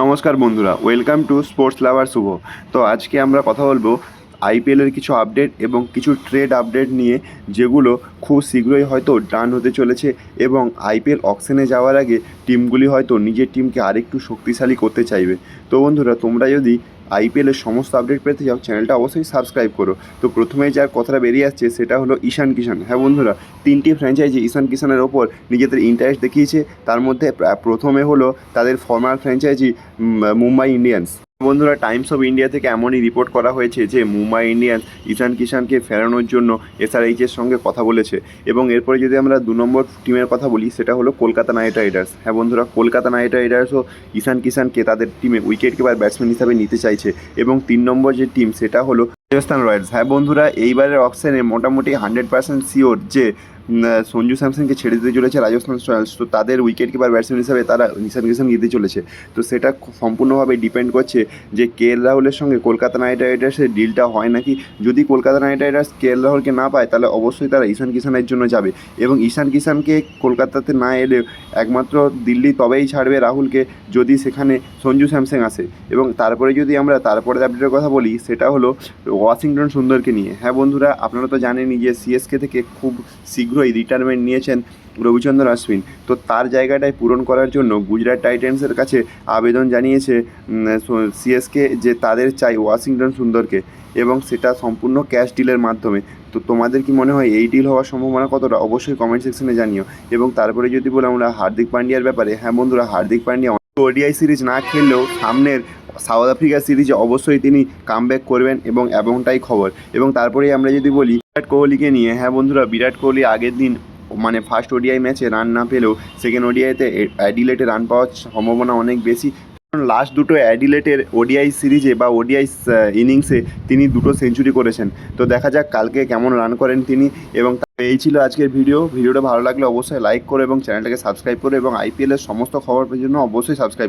নমস্কার বন্ধুরা, welcome to sports লাভার শুভ। তো আজকে আমরা কথা বলবো আইপিএলের কিছু আপডেট এবং কিছু ট্রেড আপডেট নিয়ে, যেগুলো খুব শীঘ্রই হয়তো ডান হতে চলেছে এবং আইপিএল অকশনে যাওয়ার আগে টিমগুলি হয়তো নিজের টিমকে আরেকটু শক্তিশালী করতে চাইবে। তো বন্ধুরা, তোমরা যদি আইপিএলের সমস্ত আপডেট পেতে চাও, চ্যানেলটা অবশ্যই সাবস্ক্রাইব করো। তো প্রথমেই যার কথাটা বেরিয়ে আসছে সেটা হলো ঈশান কিষান। হ্যাঁ বন্ধুরা, তিনটি ফ্র্যাঞ্চাইজি ঈশান কিষানের ওপর নিজেদের ইন্টারেস্ট দেখিয়েছে। তার মধ্যে প্রথমে হলো তাদের ফর্মার ফ্র্যাঞ্চাইজি মুম্বাই ইন্ডিয়ান্স। বন্ধুরা, টাইমস অফ ইন্ডিয়া থেকে এমনই রিপোর্ট করা হয়েছে যে মুম্বাই ইন্ডিয়ান্স ঈশান কিষানকে ফেরানোর জন্য এসআরএইচের সঙ্গে কথা বলেছে। এবং এরপরে যদি আমরা 2 নম্বর টিমের কথা বলি, সেটা হলো কলকাতা নাইট রাইডার্স। হ্যাঁ বন্ধুরা, কলকাতা নাইট রাইডার্সও ঈশান কিষানকে তাদের টিমে উইকেট কিপার ব্যাটসম্যান হিসাবে নিতে চাইছে। এবং 3 নম্বর যে টিম সেটা হলো রাজস্থান রয়্যালস। হ্যাঁ বন্ধুরা, এইবারের অকশনে মোটামুটি 100% শিওর যে সঞ্জু স্যামসনকে ছেড়ে দিতে চলেছে রাজস্থান রয়্যালস। তো তাদের উইকেট কিপার ব্যাটসম্যান হিসাবে তারা ঈশান কিষান নিতে চলেছে। তো সেটা সম্পূর্ণভাবে ডিপেন্ড করছে যে কেএল রাহুলের সঙ্গে কলকাতা নাইট রাইডার্সের ডিলটা হয় নাকি। যদি কলকাতা নাইট রাইডার্স কেএল রাহুলকে না পায়, তাহলে অবশ্যই তারা ঈশান কিষানের জন্য যাবে। এবং ঈশান কিষানকে কলকাতাতে না এলে একমাত্র দিল্লি তবেই ছাড়বে রাহুলকে, যদি সেখানে সঞ্জু স্যামসন আসে। এবং তারপরে যদি আমরা তারপরে আপডেটের কথা বলি, সেটা হলো ওয়াশিংটন সুন্দরকে নিয়ে। হ্যাঁ বন্ধুরা, আপনারা তো জানেনই যে সিএসকে থেকে খুব শীঘ্রই রিটায়ারমেন্ট নিয়েছেন রবিচন্দ্রন অশ্বিন। তো তার জায়গাটায় পূরণ করার জন্য গুজরাট টাইটেন্সের কাছে আবেদন জানিয়েছে সিএসকে যে তাদের চাই ওয়াশিংটন সুন্দরকে, এবং সেটা সম্পূর্ণ ক্যাশ ডিলের মাধ্যমে। তো তোমাদের কি মনে হয় এই ডিল হওয়ার সম্ভাবনা কতটা? অবশ্যই কমেন্ট সেকশনে জানিও। এবং তারপরে যদি বলি আমরা হার্দিক পান্ডিয়ার ব্যাপারে, হ্যাঁ বন্ধুরা, হার্দিক পান্ডিয়া ওডিআই সিরিজ না খেললেও সামনের সাউথ আফ্রিকা সিরিজে অবশ্যই তিনি কামব্যাক করবেন এবং এমনটাই খবর। এবং তারপরেই আমরা যদি বলি বিরাট কোহলিকে নিয়ে, হ্যাঁ বন্ধুরা, বিরাট কোহলি আগের দিন ফার্স্ট ওডিআই ম্যাচে রান না পেলেও সেকেন্ড ওডিআইতে অ্যাডিলেটে রান পাওয়ার সম্ভাবনা অনেক বেশি। কারণ লাস্ট দুটো অ্যাডিলেটের ওডিআই সিরিজে বা ওডিআই ইনিংসে তিনি 2টো সেঞ্চুরি করেছেন। তো দেখা যাক কালকে কেমন রান করেন তিনি। এবং এই ছিল আজকের ভিডিওটা ভালো লাগলে অবশ্যই লাইক করো এবং চ্যানেলটাকে সাবস্ক্রাইব করো, এবং আইপিএলের সমস্ত খবর পেয়ে জন্য অবশ্যই সাবস্ক্রাইব